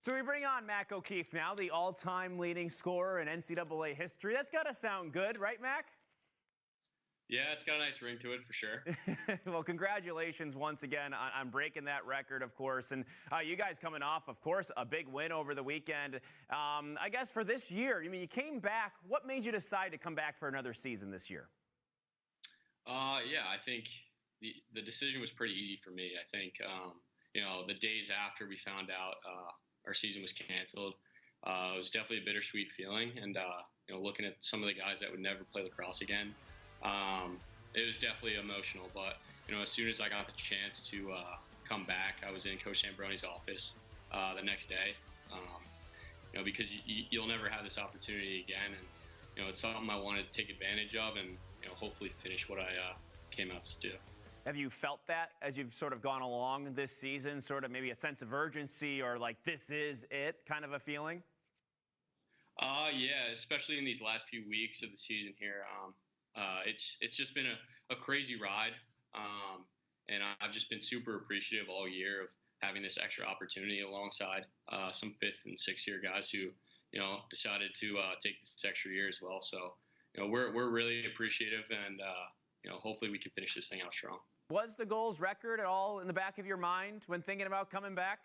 So we bring on Mac O'Keefe now, the all-time leading scorer in NCAA history. That's got to sound good, right, Mac? Yeah, it's got a nice ring to it for sure. Well, congratulations once again on breaking that record, of course. And you guys coming off, of course, a big win over the weekend. I guess for this year, I mean, you came back. What made you decide to come back for another season this year? Yeah, I think the decision was pretty easy for me. I think, the days after we found out our season was canceled, it was definitely a bittersweet feeling. And, looking at some of the guys that would never play lacrosse again, it was definitely emotional. But, as soon as I got the chance to come back, I was in Coach Sambroni's office the next day, because you'll never have this opportunity again. And, it's something I wanted to take advantage of and, hopefully finish what I came out to do. Have you felt that as you've sort of gone along this season, sort of maybe a sense of urgency or like this is it kind of a feeling? Yeah, especially in these last few weeks of the season here. It's just been a crazy ride, and I've just been super appreciative all year of having this extra opportunity alongside some fifth and sixth year guys who decided to take this extra year as well. So we're really appreciative, and hopefully we can finish this thing out strong. Was the goals record at all in the back of your mind when thinking about coming back?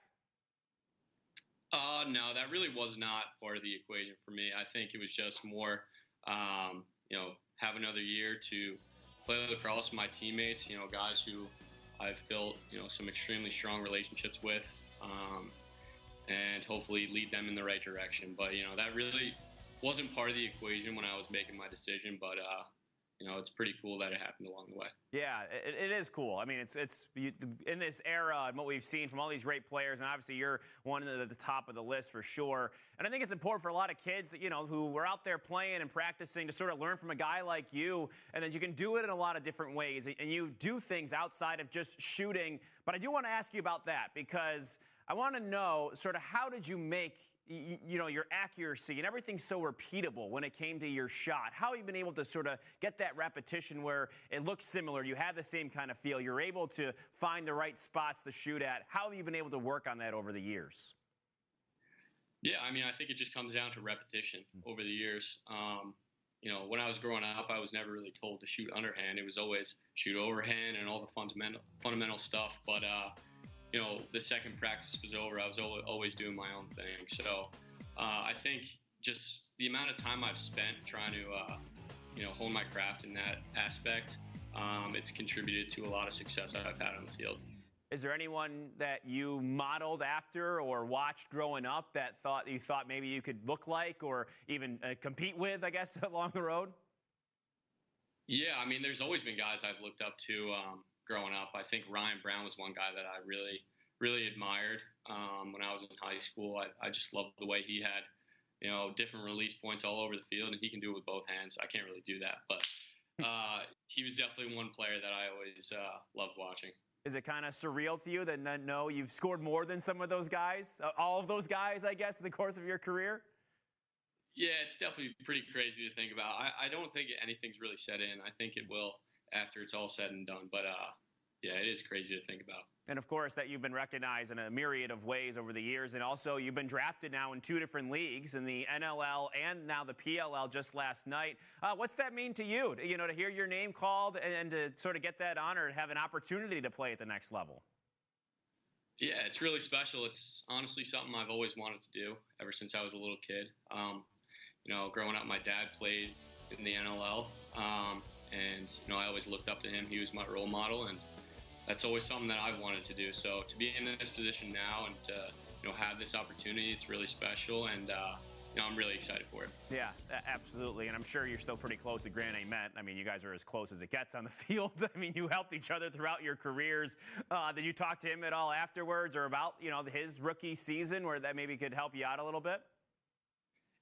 No, that really was not part of the equation for me. I think it was just more, have another year to play lacrosse with my teammates, guys who I've built, some extremely strong relationships with, and hopefully lead them in the right direction. But, that really wasn't part of the equation when I was making my decision, but, it's pretty cool that it happened along the way. Yeah, it is cool. I mean, it's in this era and what we've seen from all these great players, and obviously you're one of the top of the list for sure. And I think it's important for a lot of kids that, who were out there playing and practicing to sort of learn from a guy like you, and that you can do it in a lot of different ways, and you do things outside of just shooting. But I do want to ask you about that because I want to know sort of how did you make your accuracy and everything so repeatable when it came to your shot? How have you been able to sort of get that repetition where it looks similar? You have the same kind of feel. You're able to find the right spots to shoot at. How have you been able to work on that over the years? Yeah, I mean, I think it just comes down to repetition over the years. When I was growing up, I was never really told to shoot underhand. It was always shoot overhand and all the fundamental stuff. But the second practice was over, I was always doing my own thing. So I think just the amount of time I've spent trying to, hone my craft in that aspect, it's contributed to a lot of success I've had on the field. Is there anyone that you modeled after or watched growing up that you thought maybe you could look like or even compete with, I guess, along the road? Yeah, I mean, there's always been guys I've looked up to growing up. I think Ryan Brown was one guy that I really, really admired when I was in high school. I just loved the way he had, different release points all over the field, and he can do it with both hands. I can't really do that, but he was definitely one player that I always loved watching. Is it kind of surreal to you that you've scored more than some of those guys, all of those guys, I guess, in the course of your career? Yeah, it's definitely pretty crazy to think about. I don't think anything's really set in. I think it will after it's all said and done. But, yeah, it is crazy to think about. And, of course, that you've been recognized in a myriad of ways over the years. And also you've been drafted now in 2 different leagues, in the NLL and now the PLL just last night. What's that mean to you, to hear your name called and to sort of get that honor and have an opportunity to play at the next level? Yeah, it's really special. It's honestly something I've always wanted to do ever since I was a little kid. Growing up, my dad played in the NLL, and I always looked up to him. He was my role model, and that's always something that I've wanted to do. So to be in this position now and to have this opportunity, it's really special, and I'm really excited for it. Yeah, absolutely. And I'm sure you're still pretty close to Grant Ament. I mean, you guys are as close as it gets on the field. I mean, you helped each other throughout your careers. Did you talk to him at all afterwards or about, his rookie season where that maybe could help you out a little bit?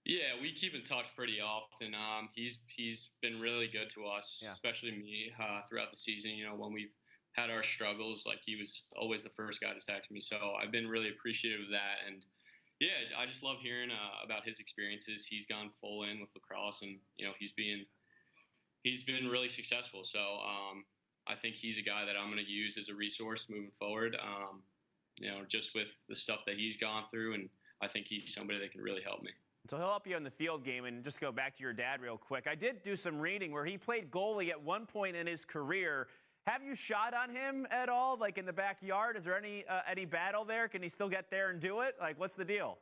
Yeah, we keep in touch pretty often. He's been really good to us, especially me, throughout the season. When we've had our struggles, like he was always the first guy to text me. So I've been really appreciative of that. And yeah, I just love hearing about his experiences. He's gone full in with lacrosse, and he's been really successful. So I think he's a guy that I'm going to use as a resource moving forward. Just with the stuff that he's gone through, and I think he's somebody that can really help me. So he'll help you in the field game. And just go back to your dad real quick. I did do some reading where he played goalie at one point in his career. Have you shot on him at all, like in the backyard? Is there any battle there? Can he still get there and do it? Like, what's the deal?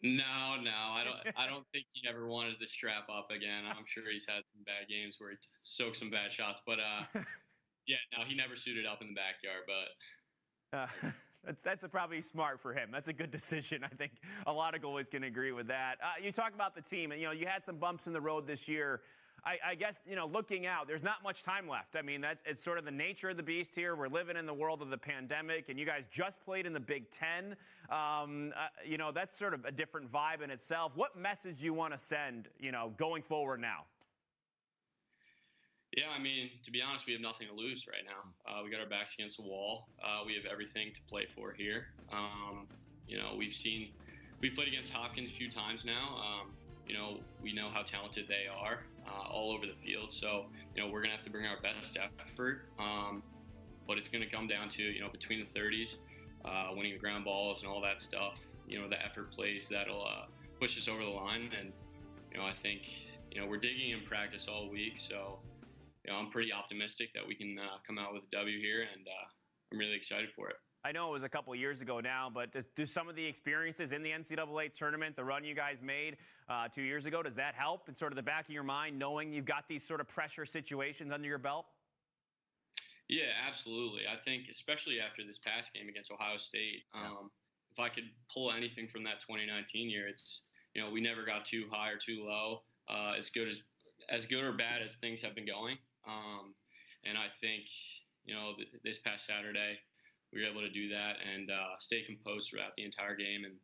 No, I don't think he ever wanted to strap up again. I'm sure he's had some bad games where he soaked some bad shots, but yeah, no, he never suited up in the backyard. But that's probably smart for him. That's a good decision. I think a lot of goalies can agree with that. You talk about the team, and you had some bumps in the road this year. I guess, looking out, there's not much time left. I mean, it's sort of the nature of the beast here. We're living in the world of the pandemic, and you guys just played in the Big Ten. That's sort of a different vibe in itself. What message do you want to send, going forward now? Yeah, I mean, to be honest, we have nothing to lose right now. We got our backs against the wall. We have everything to play for here. We've played against Hopkins a few times now. We know how talented they are all over the field. So, we're going to have to bring our best effort. But it's going to come down to, between the 30s, winning the ground balls and all that stuff, the effort plays that'll push us over the line. And, I think, we're digging in practice all week. So, I'm pretty optimistic that we can come out with a W here, and I'm really excited for it. I know it was a couple of years ago now, but do some of the experiences in the NCAA tournament, the run you guys made 2 years ago, does that help in sort of the back of your mind, knowing you've got these sort of pressure situations under your belt? Yeah, absolutely. I think especially after this past game against Ohio State, if I could pull anything from that 2019 year, it's, we never got too high or too low, as good or bad as things have been going. And I think, this past Saturday, we were able to do that and stay composed throughout the entire game. And,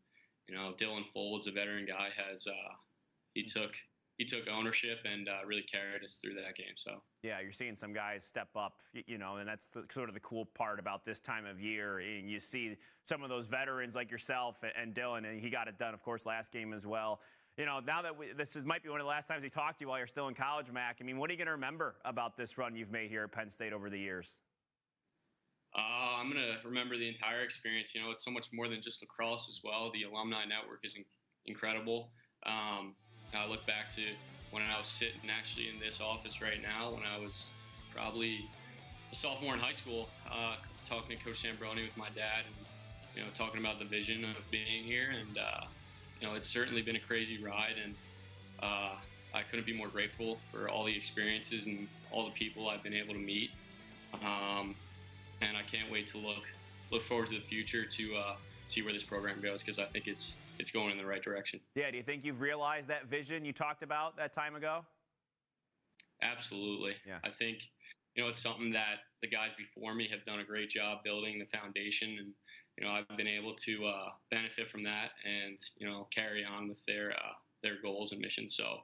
Dylan Folds, a veteran guy, he took ownership and really carried us through that game. So yeah, you're seeing some guys step up, and that's sort of the cool part about this time of year. And you see some of those veterans like yourself and Dylan, and he got it done, of course, last game as well. Now that might be one of the last times we talked to you while you're still in college, Mac. I mean, what are you going to remember about this run you've made here at Penn State over the years? I'm going to remember the entire experience. It's so much more than just lacrosse as well. The alumni network is incredible. I look back to when I was sitting actually in this office right now, when I was probably a sophomore in high school, talking to Coach Sambroni with my dad and, talking about the vision of being here. And, it's certainly been a crazy ride, and I couldn't be more grateful for all the experiences and all the people I've been able to meet. And I can't wait to look forward to the future to see where this program goes, because I think it's going in the right direction. Yeah, do you think you've realized that vision you talked about that time ago? Absolutely. Yeah. I think, it's something that the guys before me have done a great job building the foundation, and, I've been able to benefit from that and, carry on with their goals and missions. So,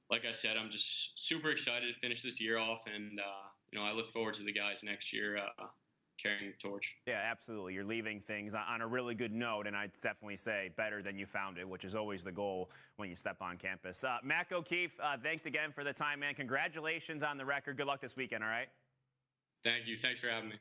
like I said, I'm just super excited to finish this year off, and, I look forward to the guys next year carrying the torch. Yeah, absolutely. You're leaving things on a really good note, and I'd definitely say better than you found it, which is always the goal when you step on campus. Mac O'Keefe, thanks again for the time, man. Congratulations on the record. Good luck this weekend, all right? Thank you. Thanks for having me.